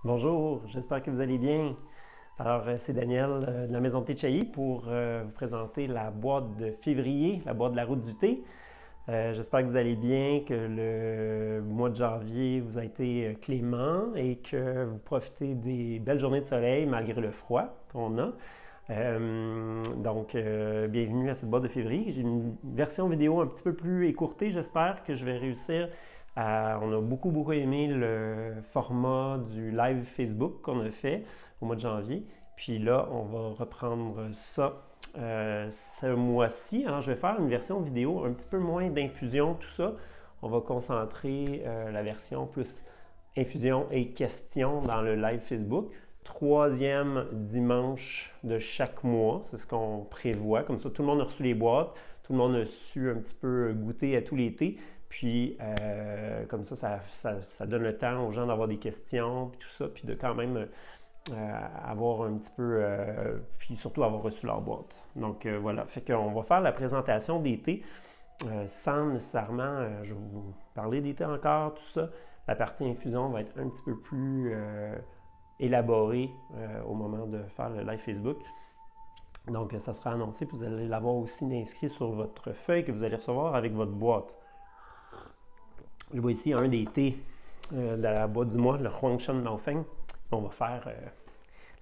Bonjour, j'espère que vous allez bien. Alors, c'est Daniel de la Maison de Thé de Chailly pour vous présenter la boîte de février, la boîte de la route du thé. J'espère que vous allez bien, que le mois de janvier vous a été clément et que vous profitez des belles journées de soleil malgré le froid qu'on a. Bienvenue à cette boîte de février. J'ai une version vidéo un petit peu plus écourtée. J'espère que je vais réussir on a beaucoup aimé le format du live Facebook qu'on a fait au mois de janvier. Puis là, on va reprendre ça ce mois-ci. Alors, je vais faire une version vidéo un petit peu moins d'infusion, tout ça. On va concentrer la version plus infusion et questions dans le live Facebook. Troisième dimanche de chaque mois, c'est ce qu'on prévoit. Comme ça, tout le monde a reçu les boîtes, tout le monde a su un petit peu goûter à tous les thés. Puis, comme ça donne le temps aux gens d'avoir des questions, puis tout ça, puis de quand même avoir un petit peu, puis surtout avoir reçu leur boîte. Donc, voilà. Fait qu'on va faire la présentation des thés sans nécessairement, je vais vous parler des thés encore, tout ça. La partie infusion va être un petit peu plus élaborée au moment de faire le live Facebook. Donc, ça sera annoncé, puis vous allez l'avoir aussi inscrit sur votre feuille que vous allez recevoir avec votre boîte. Je vois ici un des thés de la boîte du mois, le Huangshan Laofeng. On va faire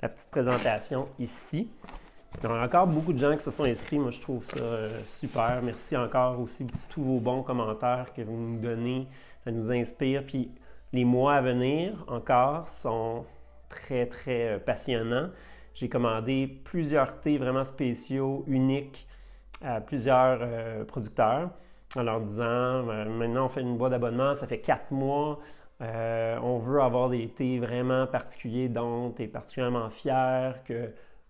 la petite présentation ici. Il y a encore beaucoup de gens qui se sont inscrits. Moi, je trouve ça super. Merci encore aussi pour tous vos bons commentaires que vous nous donnez. Ça nous inspire. Puis les mois à venir encore sont très passionnants. J'ai commandé plusieurs thés vraiment spéciaux, uniques à plusieurs producteurs en leur disant maintenant on fait une boîte d'abonnement, ça fait 4 mois, on veut avoir des thés vraiment particuliers dont tu es particulièrement fier,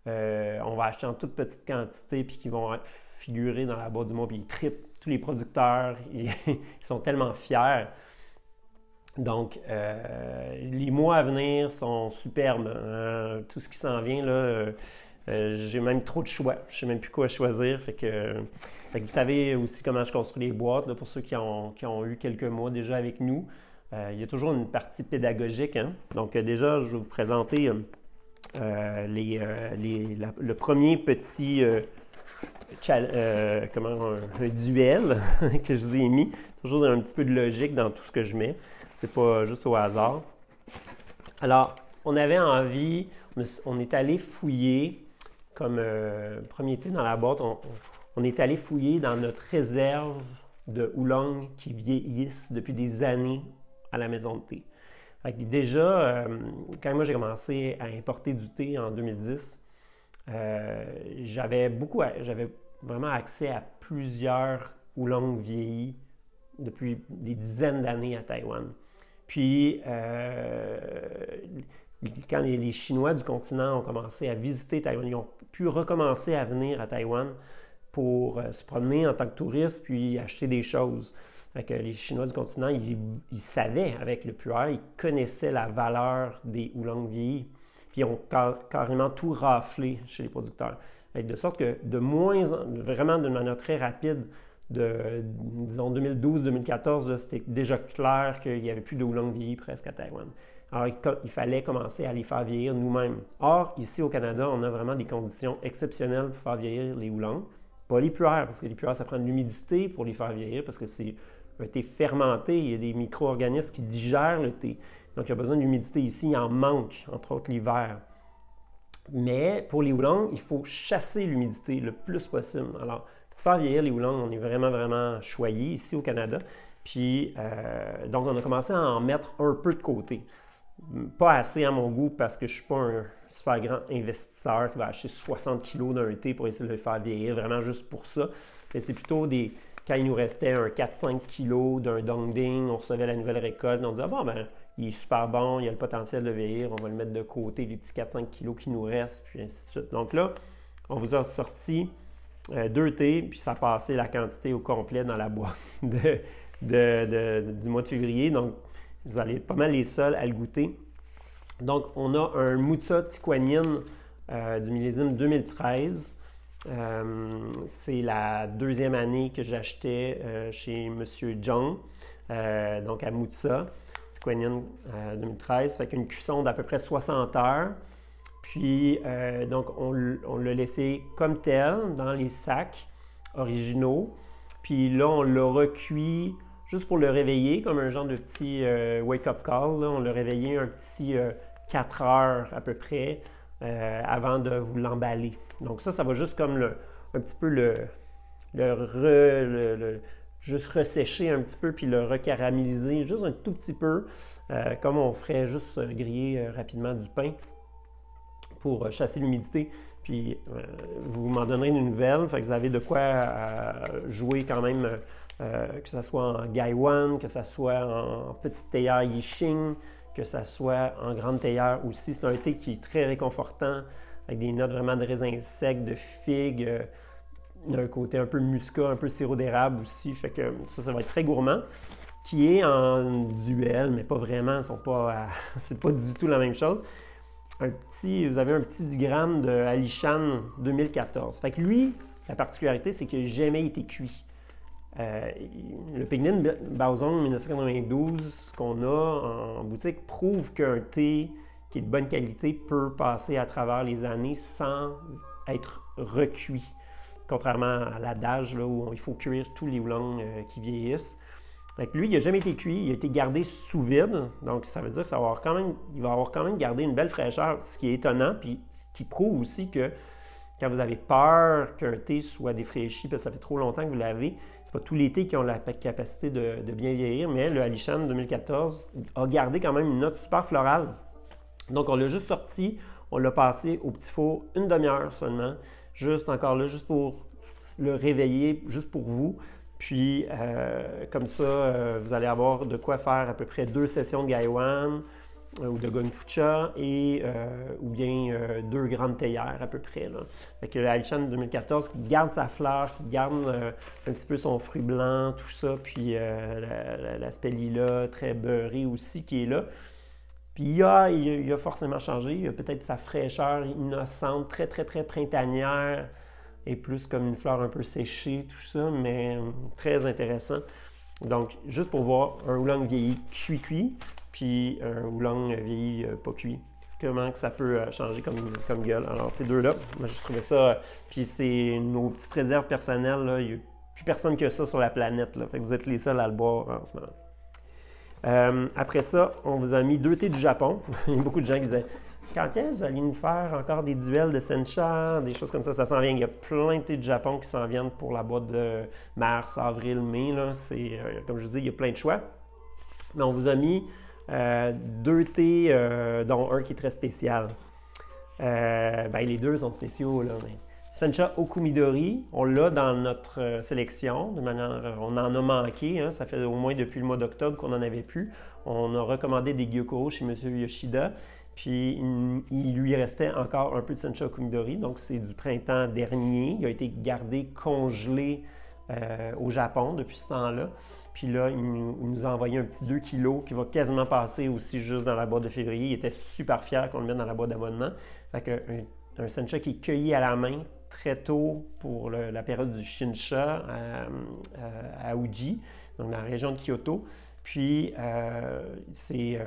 on va acheter en toute petite quantité puis qui vont figurer dans la boîte du mois, puis ils trippent, tous les producteurs, ils sont tellement fiers. Donc, les mois à venir sont superbes. Tout ce qui s'en vient, là, j'ai même trop de choix. Je ne sais même plus quoi choisir. Fait que vous savez aussi comment je construis les boîtes, là, pour ceux qui ont eu quelques mois déjà avec nous. Il y a toujours une partie pédagogique. Hein? Donc, déjà, je vais vous présenter le premier petit un duel que je vous ai mis. Toujours un petit peu de logique dans tout ce que je mets. C'est pas juste au hasard. Alors, on avait envie, on est allé fouiller, comme premier thé dans la boîte, on est allé fouiller dans notre réserve de oolong qui vieillissent depuis des années à la maison de thé. Déjà, quand moi j'ai commencé à importer du thé en 2010, j'avais vraiment accès à plusieurs oolong vieillis depuis des dizaines d'années à Taïwan. Puis, quand les Chinois du continent ont commencé à visiter Taïwan, ils ont pu recommencer à venir à Taïwan pour se promener en tant que touristes puis acheter des choses. Fait les Chinois du continent, ils savaient avec le pu'er, ils connaissaient la valeur des oolong vieillis. Puis ils ont carrément tout raflé chez les producteurs. De sorte que vraiment d'une manière très rapide, disons 2012-2014, c'était déjà clair qu'il n'y avait plus de oolong vieillis presque à Taïwan. Alors, il fallait commencer à les faire vieillir nous-mêmes. Or, ici au Canada, on a vraiment des conditions exceptionnelles pour faire vieillir les oolongs. Pas les pu'ers, parce que les pu'ers, ça prend de l'humidité pour les faire vieillir, parce que c'est un thé fermenté, il y a des micro-organismes qui digèrent le thé. Donc, il y a besoin d'humidité ici, il en manque, entre autres l'hiver. Mais pour les oolongs, il faut chasser l'humidité le plus possible. Alors, pour faire vieillir les oolongs, on est vraiment choyé ici au Canada. Puis, donc, on a commencé à en mettre un peu de côté. Pas assez à mon goût parce que je ne suis pas un super grand investisseur qui va acheter 60 kg d'un thé pour essayer de le faire vieillir, vraiment juste pour ça. Mais c'est plutôt quand il nous restait un 4-5 kg d'un Dongding, on recevait la nouvelle récolte, on disait, ah bon, ben, il est super bon, il a le potentiel de vieillir, on va le mettre de côté, les petits 4-5 kg qui nous restent, puis ainsi de suite. Donc là, on vous a sorti 2 thés, puis ça a passé la quantité au complet dans la boîte du mois de février. Donc, vous allez être pas mal les seuls à le goûter. Donc, on a un Moutsa Tiquanyin du millésime 2013. C'est la deuxième année que j'achetais chez M. Zhang, donc à Moutsa. petit quinine 2013. Fait qu'une cuisson d'à peu près 60 heures. Puis, donc, on l'a laissé comme tel dans les sacs originaux. Puis là, on l'a recuit juste pour le réveiller, comme un genre de petit wake-up call. Là. On l'a réveillé un petit 4 heures à peu près avant de vous l'emballer. Donc ça va juste comme un petit peu juste ressécher un petit peu puis le recaraméliser juste un tout petit peu, comme on ferait juste griller rapidement du pain pour chasser l'humidité. Puis vous m'en donnerez une nouvelle, fait que vous avez de quoi jouer quand même, que ce soit en Gaiwan, que ce soit en petite théière Yixing, que ce soit en grande théière aussi. C'est un thé qui est très réconfortant, avec des notes vraiment de raisins secs, de figues, d'un côté un peu muscat, un peu sirop d'érable aussi. Fait que ça va être très gourmand. Qui est en duel, mais pas vraiment, c'est pas du tout la même chose. Vous avez un petit digramme de Alishan 2014. Fait que lui, la particularité, c'est qu'il n'a jamais été cuit. Le Pinyin Baozong 1992 qu'on a en boutique prouve qu'un thé qui est de bonne qualité peut passer à travers les années sans être recuit. Contrairement à l'adage où il faut cuire tous les oolongs qui vieillissent. Donc lui, il n'a jamais été cuit, il a été gardé sous vide, donc ça veut dire qu'il va avoir quand même gardé une belle fraîcheur, ce qui est étonnant, puis ce qui prouve aussi que quand vous avez peur qu'un thé soit défraîchi parce que ça fait trop longtemps que vous l'avez, c'est pas tous les thés qui ont la capacité de bien vieillir, mais le Alishan 2014 a gardé quand même une note super florale. Donc on l'a juste sorti, on l'a passé au petit four une demi-heure seulement, juste encore là, juste pour le réveiller, juste pour vous. Puis, comme ça, vous allez avoir de quoi faire à peu près 2 sessions de Gaiwan ou de Gongfucha ou bien 2 grandes théières à peu près. Là. Fait que l'Alishan 2014 qui garde sa fleur, qui garde un petit peu son fruit blanc, tout ça, puis l'aspect lilas, très beurré aussi qui est là. Puis il a forcément changé, il a peut-être sa fraîcheur innocente, très très très printanière, et plus comme une fleur un peu séchée, tout ça, mais très intéressant. Donc, juste pour voir un oolong vieilli cuit, puis un oolong vieilli pas cuit. Comment que ça peut changer comme gueule. Alors, ces deux-là, moi, je trouvais ça... Puis c'est nos petites réserves personnelles, là. Il n'y a plus personne que ça sur la planète, là. Fait que vous êtes les seuls à le boire en ce moment. Après ça, on vous a mis 2 thés du Japon. Il y a beaucoup de gens qui disaient... Quand est-ce que vous allez nous faire encore des duels de sencha, des choses comme ça s'en vient. Il y a plein de thés du Japon qui s'en viennent pour la boîte de mars, avril, mai. Là. Comme je vous dis, il y a plein de choix. Mais on vous a mis 2 thés, dont un qui est très spécial. Les deux sont spéciaux. Là, mais... Sencha Okumidori, on l'a dans notre sélection. On en a manqué. Hein, ça fait au moins depuis le mois d'octobre qu'on n'en avait plus. On a recommandé des Gyoko chez M. Yoshida. Puis, il lui restait encore un peu de Sencha Okumidori, donc c'est du printemps dernier. Il a été gardé congelé au Japon depuis ce temps-là. Puis là, il nous a envoyé un petit 2 kg qui va quasiment passer aussi juste dans la boîte de février. Il était super fier qu'on le mette dans la boîte d'abonnement. Fait qu'un Sencha qui est cueilli à la main très tôt pour la période du Shinsha à Uji, donc dans la région de Kyoto. Puis, c'est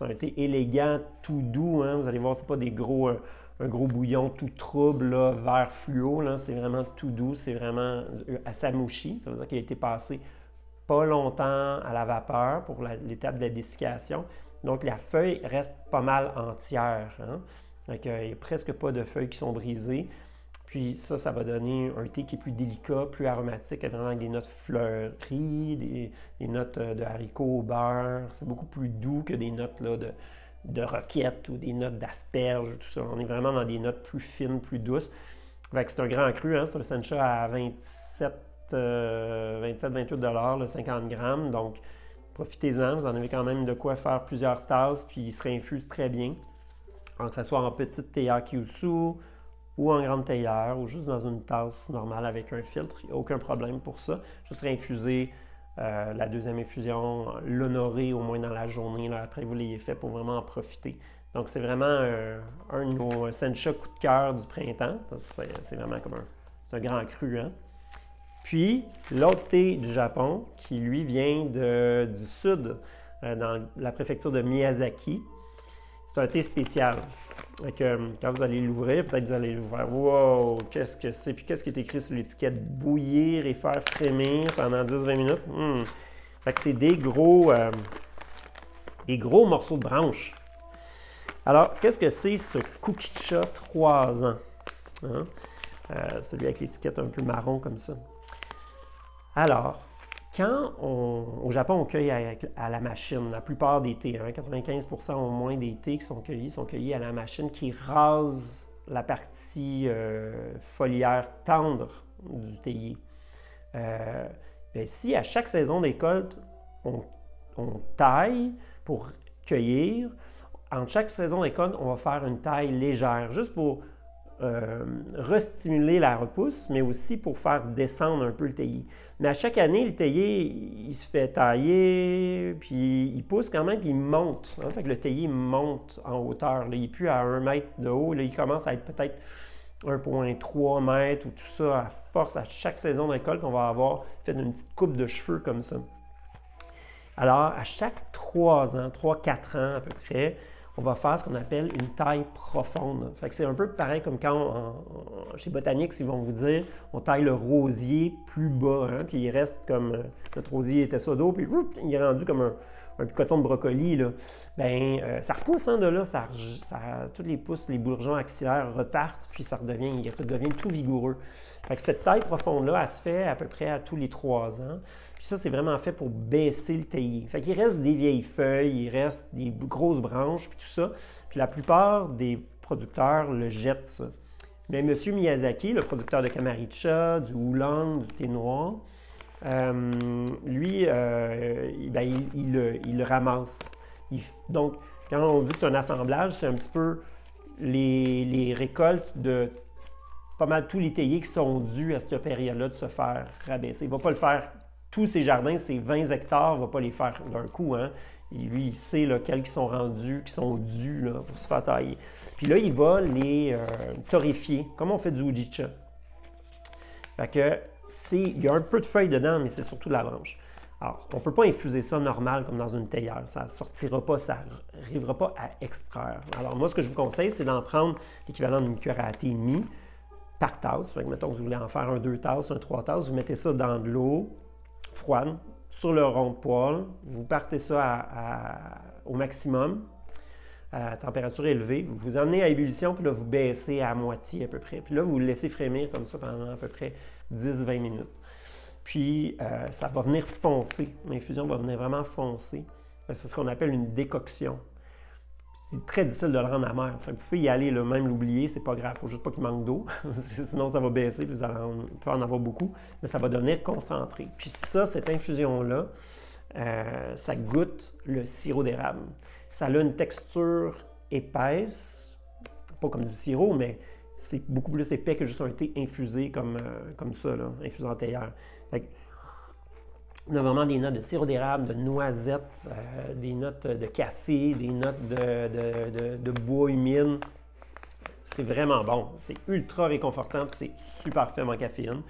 un thé élégant, tout doux. Hein? Vous allez voir, c'est pas un gros bouillon tout trouble, là, vert fluo. C'est vraiment tout doux. C'est vraiment à samushi. Ça veut dire qu'il a été passé pas longtemps à la vapeur pour l'étape de la dessiccation. Donc, la feuille reste pas mal entière. Hein? Donc, il n'y a presque pas de feuilles qui sont brisées. Puis ça va donner un thé qui est plus délicat, plus aromatique, vraiment avec des notes fleuries, des notes de haricots au beurre. C'est beaucoup plus doux que des notes là, de roquette ou des notes d'asperges, tout ça. On est vraiment dans des notes plus fines, plus douces. C'est un grand cru, hein? C'est un sencha à 27-28 $, le 50 grammes. Donc, profitez-en. Vous en avez quand même de quoi faire plusieurs tasses, puis il se réinfuse très bien. Donc, que ce soit en petite théière Kyushu, ou en grande théière, ou juste dans une tasse normale avec un filtre. Il n'y a aucun problème pour ça. Juste réinfuser la deuxième infusion, l'honorer au moins dans la journée, là, après que vous l'ayez fait pour vraiment en profiter. Donc, c'est vraiment un de nos sencha coup de cœur du printemps. C'est vraiment comme c'est un grand cru. Hein? Puis, l'autre thé du Japon, qui lui vient du sud dans la préfecture de Miyazaki. C'est un thé spécial. Donc, quand vous allez l'ouvrir, peut-être que vous allez l'ouvrir. Wow, qu'est-ce que c'est? Puis qu'est-ce qui est écrit sur l'étiquette? Bouillir et faire frémir pendant 10-20 minutes. Fait que c'est des gros morceaux de branche. Alors, qu'est-ce que c'est ce Kukicha 3 ans? Hein? Celui avec l'étiquette un peu marron comme ça. Alors, quand au Japon, on cueille à la machine, la plupart des thés, 95% au moins des thés qui sont cueillis à la machine qui rase la partie foliaire tendre du théier. Si à chaque saison des récoltes, on taille pour cueillir, entre chaque saison de récolte, on va faire une taille légère, juste pour restimuler la repousse, mais aussi pour faire descendre un peu le théier. Mais à chaque année, le théier, il se fait tailler, puis il pousse quand même, puis il monte. Hein? Fait que le théier monte en hauteur. Là, il n'est plus à 1 mètre de haut, là, il commence à être peut-être 1,3 mètres ou tout ça, à force, à chaque saison de récolte, on va avoir fait une petite coupe de cheveux comme ça. Alors, à chaque 3 ans, 3-4 ans à peu près, on va faire ce qu'on appelle une taille profonde. Fait que c'est un peu pareil comme quand, chez Botaniques, ils vont vous dire, on taille le rosier plus bas, hein, puis il reste comme, notre rosier était ça d'eau, puis il est rendu comme un coton de brocoli, là. Ça repousse, hein, de là, tous les pousses, les bourgeons axillaires repartent, puis il redevient tout vigoureux. Fait que cette taille profonde-là, elle se fait à peu près à tous les 3 ans. Puis ça, c'est vraiment fait pour baisser le théier. Fait qu'il reste des vieilles feuilles, il reste des grosses branches, puis tout ça. Puis la plupart des producteurs le jettent, ça. Mais M. Miyazaki, le producteur de Kamaricha, du oolong, du thé noir, lui, il le ramasse. Donc, quand on dit que c'est un assemblage, c'est un petit peu les récoltes de pas mal tous les théiers qui sont dus à cette période-là de se faire rabaisser. Il ne va pas le faire. Tous ses jardins, ses 20 hectares, il ne va pas les faire d'un coup. Hein? Lui, il sait lequel qui sont rendus, qui sont dus là, pour se faire tailler. Puis là, il va les torréfier, comme on fait du ujicha. Fait que il y a un peu de feuilles dedans, mais c'est surtout de la branche. Alors, on ne peut pas infuser ça normal comme dans une théière. Ça ne sortira pas, ça n'arrivera pas à extraire. Alors, moi, ce que je vous conseille, c'est d'en prendre l'équivalent d'une cuillère à thé et demie par tasse. Fait que, mettons que vous voulez en faire un 2 tasses, un 3 tasses, vous mettez ça dans de l'eau froide, sur le rond de poêle. Vous partez ça au maximum, à température élevée. Vous vous emmenez à ébullition, puis là, vous baissez à moitié à peu près. Puis là, vous le laissez frémir comme ça pendant à peu près 10-20 minutes. Puis, ça va venir foncer. L'infusion va venir vraiment foncer. C'est ce qu'on appelle une décoction. C'est très difficile de le rendre amer. Enfin, vous pouvez y aller, là, même l'oublier, c'est pas grave. Il ne faut juste pas qu'il manque d'eau. Sinon, ça va baisser, puis vous allez peut en avoir beaucoup. Mais ça va devenir concentré. Puis ça, cette infusion-là, ça goûte le sirop d'érable. Ça a une texture épaisse, pas comme du sirop, mais c'est beaucoup plus épais que juste un thé infusé comme ça, là, infusé en théière. Fait que, on a vraiment des notes de sirop d'érable, de noisettes, des notes de café, des notes de bois humide. C'est vraiment bon. C'est ultra réconfortant, puis c'est super faible en caféine.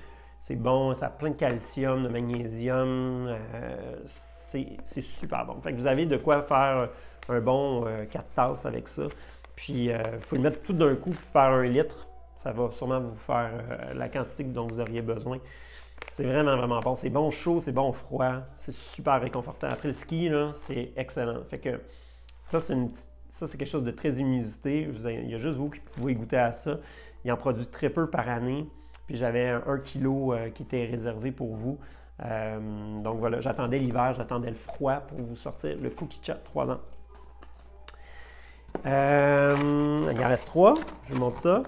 C'est bon, ça a plein de calcium, de magnésium. C'est super bon. Fait que vous avez de quoi faire un bon 4 tasses avec ça. Puis, il faut le mettre tout d'un coup pour faire 1 litre. Ça va sûrement vous faire la quantité dont vous auriez besoin. C'est vraiment, vraiment bon. C'est bon chaud, c'est bon froid. C'est super réconfortant. Après le ski, c'est excellent. Fait que ça, c'est quelque chose de très inusité. Il y a juste vous qui pouvez goûter à ça. Il en produit très peu par année. Puis j'avais 1 kilo qui était réservé pour vous. Donc voilà, j'attendais l'hiver, j'attendais le froid pour vous sortir le Kukicha 3 ans. Il en reste 3. Je vous montre ça.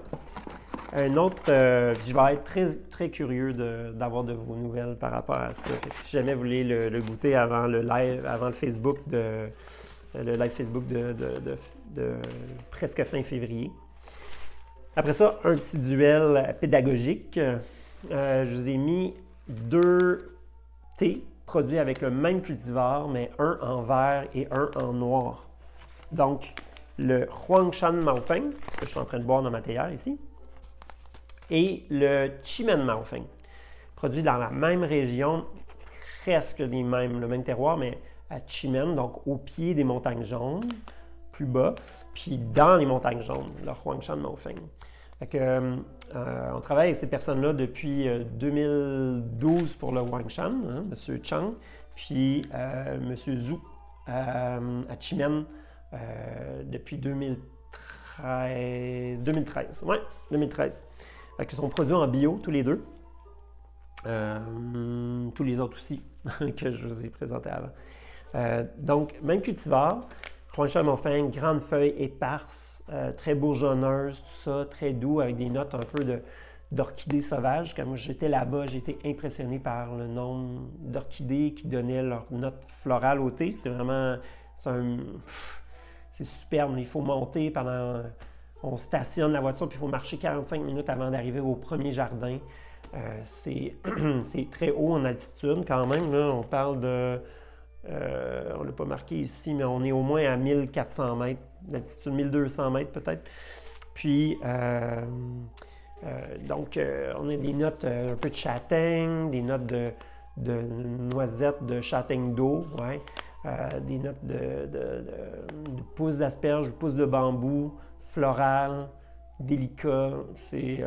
Un autre, je vais être très, très curieux d'avoir de vos nouvelles par rapport à ça. Si jamais vous voulez le goûter avant le live, avant le Facebook le live Facebook de presque fin février. Après ça, un petit duel pédagogique. Je vous ai mis 2 thés produits avec le même cultivar, mais un en vert et un en noir. Donc, le Huangshan Maofeng, ce que je suis en train de boire dans ma théière ici, et le Chimen Maofeng, produit dans la même région, presque le même terroir, mais à Chimène, donc au pied des montagnes jaunes, plus bas, puis dans les montagnes jaunes, le Huangshan Maofeng. Fait que, on travaille avec ces personnes-là depuis 2012 pour le Huangshan, hein, M. Chang, puis M. Zhu à Chimène depuis 2013. Ouais, 2013. Fait qu'ils sont produits en bio, tous les deux. Tous les autres aussi, que je vous ai présentés avant. Donc, même cultivar, Huangshan Maofeng, grande feuille éparse, très bourgeonneuse, tout ça, très doux, avec des notes un peu d'orchidées sauvages. Quand moi j'étais là-bas, j'ai été impressionné par le nombre d'orchidées qui donnaient leur note florale au thé. C'est vraiment, c'est superbe. Il faut monter pendant, on stationne la voiture, puis il faut marcher 45 minutes avant d'arriver au premier jardin. C'est très haut en altitude quand même. Là, on parle de, on ne l'a pas marqué ici, mais on est au moins à 1400 mètres d'altitude, 1200 mètres peut-être. Puis, donc, on a des notes un peu de châtaigne, des notes de noisettes, de châtaigne d'eau, ouais. Des notes de pousses d'asperges, pousses de bambou, floral, délicat. C'est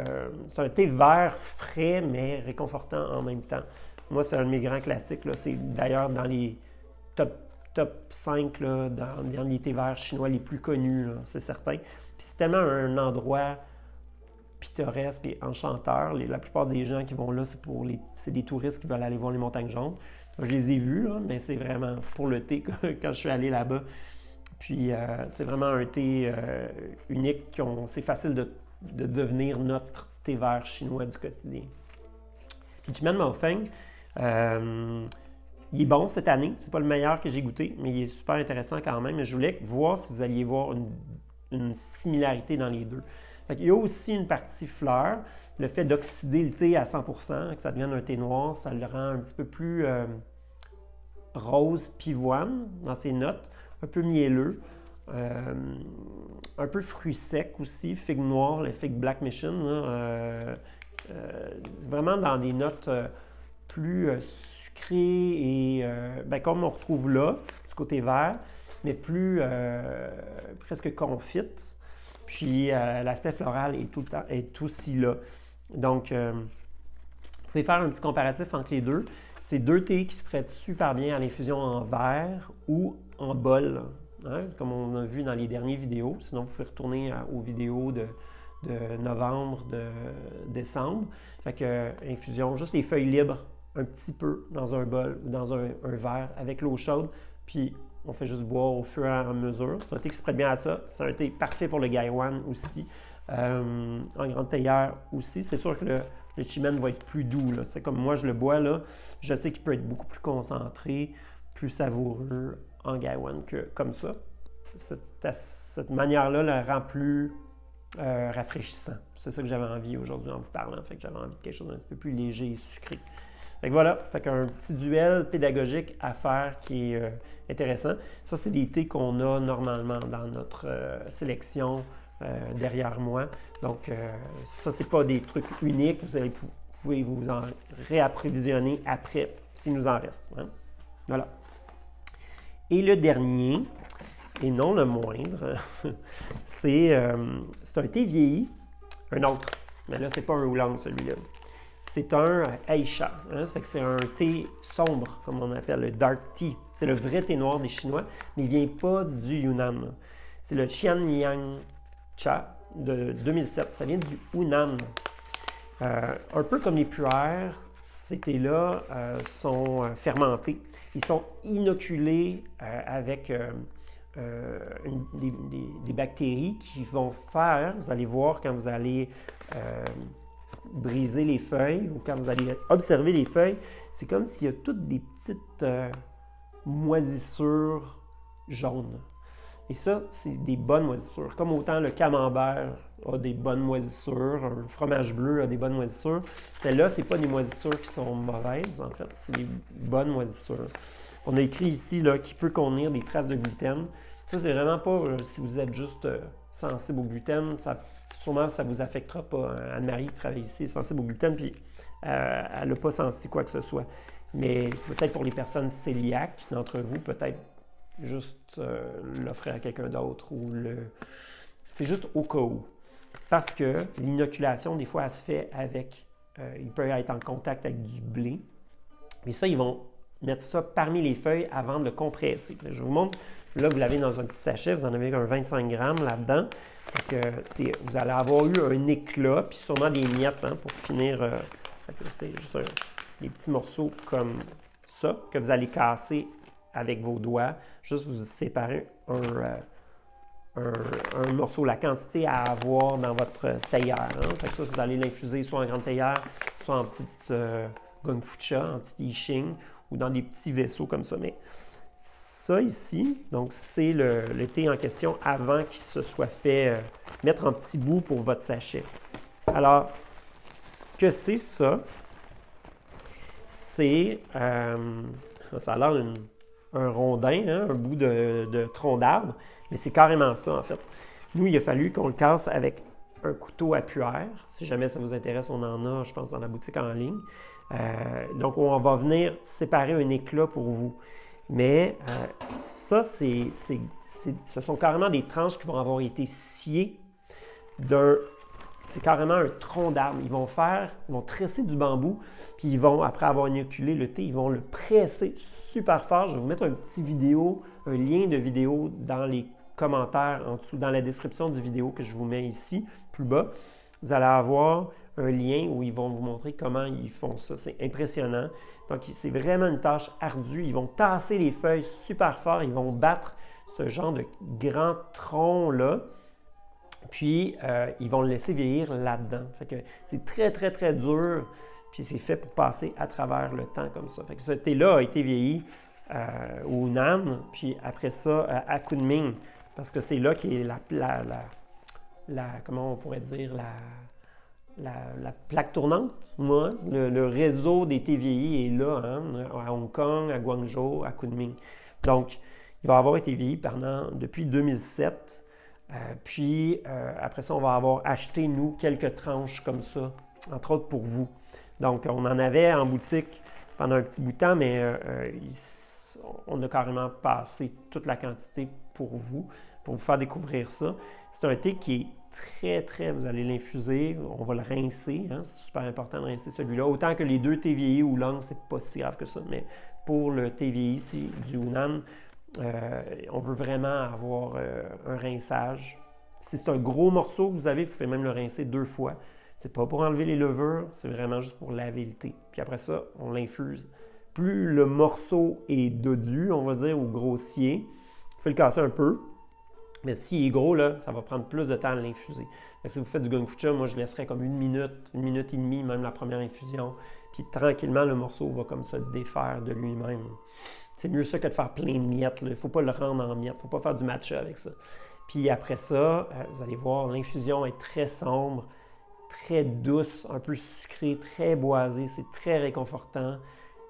un thé vert frais, mais réconfortant en même temps. Moi, c'est un de mes grands classiques. C'est d'ailleurs dans les top 5 là, dans les thés verts chinois les plus connus, c'est certain. Puis c'est tellement un endroit pittoresque et enchanteur. La plupart des gens qui vont là, c'est des touristes qui veulent aller voir les montagnes jaunes. Je les ai vus, là, mais c'est vraiment pour le thé quand je suis allé là-bas. Puis c'est vraiment un thé unique. C'est facile de devenir notre thé vert chinois du quotidien. Puis Chimène Maofeng, il est bon cette année. C'est pas le meilleur que j'ai goûté, mais il est super intéressant quand même. Je voulais voir si vous alliez voir une similarité dans les deux. Fait il y a aussi une partie fleur. Le fait d'oxyder le thé à 100%, que ça devienne un thé noir, ça le rend un petit peu plus rose pivoine dans ses notes, un peu mielleux, un peu fruits secs aussi, figue noire, le figue Black Mission, vraiment dans des notes plus sucrées et comme on retrouve là, du côté vert, mais plus presque confite. Puis l'aspect floral est aussi là. Donc, vous pouvez faire un petit comparatif entre les deux. C'est deux thés qui se prêtent super bien à l'infusion en verre ou en bol, hein, comme on a vu dans les dernières vidéos. Sinon, vous pouvez retourner aux vidéos de novembre, de décembre. Fait que infusion, juste les feuilles libres, un petit peu dans un bol ou dans un verre avec l'eau chaude. Puis, on fait juste boire au fur et à mesure. C'est un thé qui se prête bien à ça. C'est un thé parfait pour le Gaiwan aussi. En grande théière aussi. C'est sûr que le Chimène va être plus doux. C'est comme moi, je le bois, là, je sais qu'il peut être beaucoup plus concentré, plus savoureux en Gaiwan que comme ça. Cette manière-là le rend plus rafraîchissant. C'est ça que j'avais envie aujourd'hui en vous parlant. Fait que j'avais envie de quelque chose d'un petit peu plus léger et sucré. Fait que voilà, fait qu'un petit duel pédagogique à faire qui est intéressant. Ça, c'est des thés qu'on a normalement dans notre sélection derrière moi. Donc, ça, c'est pas des trucs uniques. Vous pouvez vous en réapprovisionner après, s'il nous en reste. Hein? Voilà. Et le dernier, et non le moindre, c'est un thé vieilli, un autre. Mais là, c'est pas un oolong, celui-là. C'est un Aisha, hein? C'est un thé sombre, comme on appelle le dark tea. C'est le vrai thé noir des Chinois, mais il ne vient pas du Yunnan. C'est le Qianyang Cha de 2007. Ça vient du Hunan. Un peu comme les pu'ers, ces thés-là sont fermentés. Ils sont inoculés avec des bactéries qui vont faire, vous allez voir quand vous allez briser les feuilles ou quand vous allez observer les feuilles, c'est comme s'il y a toutes des petites moisissures jaunes. Et ça, c'est des bonnes moisissures. Comme autant le camembert a des bonnes moisissures, un fromage bleu a des bonnes moisissures. Celles-là, ce n'est pas des moisissures qui sont mauvaises, en fait, c'est des bonnes moisissures. On a écrit ici là, qui peut contenir des traces de gluten. Ça, c'est vraiment pas si vous êtes juste sensible au gluten, sûrement ça ne vous affectera pas. Anne-Marie qui travaille ici est sensible au gluten, puis elle n'a pas senti quoi que ce soit. Mais peut-être pour les personnes cœliaques d'entre vous, peut-être juste l'offrir à quelqu'un d'autre ou c'est juste au cas où. Parce que l'inoculation, des fois, elle se fait avec, il peut être en contact avec du blé. Mais ça, ils vont mettre ça parmi les feuilles avant de le compresser. Je vous montre, là, vous l'avez dans un petit sachet, vous en avez un 25 grammes là-dedans. Vous allez avoir eu un éclat, puis sûrement des miettes pour finir. C'est juste des petits morceaux comme ça que vous allez casser avec vos doigts. Juste vous séparer un morceau, la quantité à avoir dans votre théière. Fait que ça, vous allez l'infuser soit en grande théière, soit en petite gonfucha, en petit i-ching, ou dans des petits vaisseaux comme ça. Mais ça ici, donc c'est le thé en question avant qu'il se soit fait mettre en petits bouts pour votre sachet. Alors, ce que c'est ça, c'est, ça a l'air un rondin, un bout de tronc d'arbre, mais c'est carrément ça en fait. Nous, il a fallu qu'on le casse avec un couteau à puère. Si jamais ça vous intéresse, on en a, je pense, dans la boutique en ligne. Donc, on va venir séparer un éclat pour vous. Mais ça, ce sont carrément des tranches qui vont avoir été sciées c'est carrément un tronc d'arbre. Ils vont tresser du bambou, puis ils vont, après avoir inoculé le thé, ils vont le presser super fort. Je vais vous mettre un lien de vidéo dans les commentaires en dessous, dans la description du vidéo que je vous mets ici, plus bas. Vous allez avoir un lien où ils vont vous montrer comment ils font ça. C'est impressionnant. Donc, c'est vraiment une tâche ardue. Ils vont tasser les feuilles super fort. Ils vont battre ce genre de grand tronc-là. Puis, ils vont le laisser vieillir là-dedans. Fait que c'est très, très, très dur. Puis, c'est fait pour passer à travers le temps comme ça. Fait que ce thé-là a été vieilli au Hunan, puis après ça, à Kunming. Parce que c'est là qui est comment on pourrait dire, la plaque tournante. Le réseau des thés vieillis est là, à Hong Kong, à Guangzhou, à Kunming. Donc, il va avoir été vieilli depuis 2007. Puis, après ça, on va avoir acheté, nous, quelques tranches comme ça, entre autres pour vous. Donc, on en avait en boutique pendant un petit bout de temps, mais on a carrément passé toute la quantité pour vous faire découvrir ça. C'est un thé qui est très, très, vous allez l'infuser, on va le rincer, c'est super important de rincer celui-là. Autant que les deux thés vieillis oolong, c'est pas si grave que ça, mais pour le thé vieilli ici, du Hunan, on veut vraiment avoir un rinçage. Si c'est un gros morceau que vous avez, vous pouvez même le rincer 2 fois. C'est pas pour enlever les levures, c'est vraiment juste pour laver le thé. Puis après ça, on l'infuse. Plus le morceau est dodu, on va dire, ou grossier, il faut le casser un peu. Mais s'il est gros, là, ça va prendre plus de temps à l'infuser. Si vous faites du gonfucha, moi, je laisserais comme 1 minute et demie, même la première infusion. Puis tranquillement, le morceau va comme se défaire de lui-même. C'est mieux ça que de faire plein de miettes. Il ne faut pas le rendre en miettes. Il ne faut pas faire du matcha avec ça. Puis après ça, vous allez voir, l'infusion est très sombre, très douce, un peu sucrée, très boisée. C'est très réconfortant.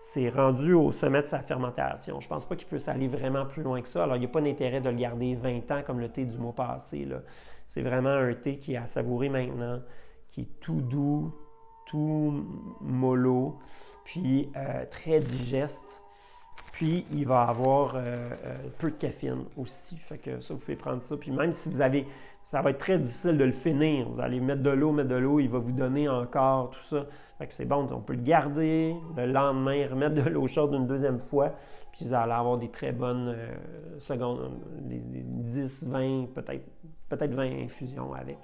C'est rendu au sommet de sa fermentation. Je ne pense pas qu'il puisse aller vraiment plus loin que ça. Alors, il n'y a pas d'intérêt de le garder 20 ans comme le thé du mois passé. C'est vraiment un thé qui est à savourer maintenant, qui est tout doux, tout mollo, puis très digeste. Puis, il va avoir peu de caféine aussi. Fait que ça, vous pouvez prendre ça. Puis même si vous avez, ça va être très difficile de le finir. Vous allez mettre de l'eau, il va vous donner encore tout ça. Fait que c'est bon, on peut le garder, le lendemain, remettre de l'eau chaude une deuxième fois. Puis vous allez avoir des très bonnes secondes, des 10, 20, peut-être 20 infusions avec.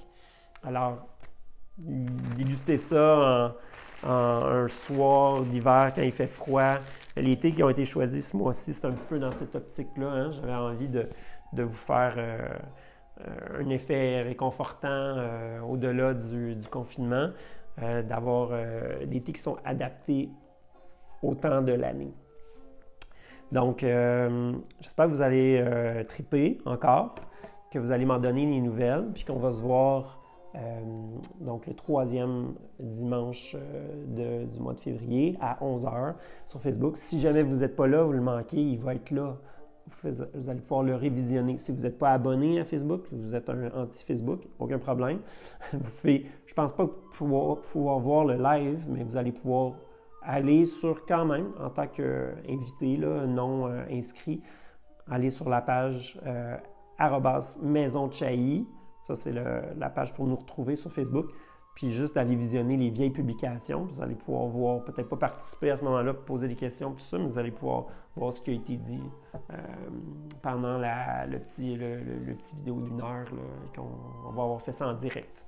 Alors, dégustez ça un soir d'hiver quand il fait froid. Les thés qui ont été choisis ce mois-ci, c'est un petit peu dans cette optique-là. J'avais envie de vous faire un effet réconfortant au-delà du confinement, d'avoir des thés qui sont adaptés au temps de l'année. Donc, j'espère que vous allez triper encore, que vous allez m'en donner des nouvelles, puis qu'on va se voir donc le 3e dimanche du mois de février à 11h sur Facebook. Si jamais vous n'êtes pas là, vous le manquez, il va être là. Vous allez pouvoir le révisionner. Si vous n'êtes pas abonné à Facebook, vous êtes un anti-Facebook, aucun problème. Je ne pense pas pouvoir voir le live, mais vous allez pouvoir allez sur quand même, en tant qu'invité, non inscrit, allez sur la page @maison de Chailly. Ça, c'est la page pour nous retrouver sur Facebook. Puis juste d'aller visionner les vieilles publications. Vous allez pouvoir voir, peut-être pas participer à ce moment-là, poser des questions, tout ça, mais vous allez pouvoir voir ce qui a été dit pendant le petit vidéo d'1 heure qu'on va avoir fait ça en direct.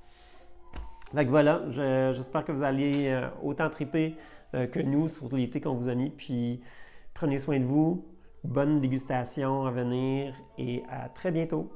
Donc voilà, j'espère que vous allez autant triper que nous sur les thés qu'on vous a mis. Puis prenez soin de vous, bonne dégustation à venir et à très bientôt.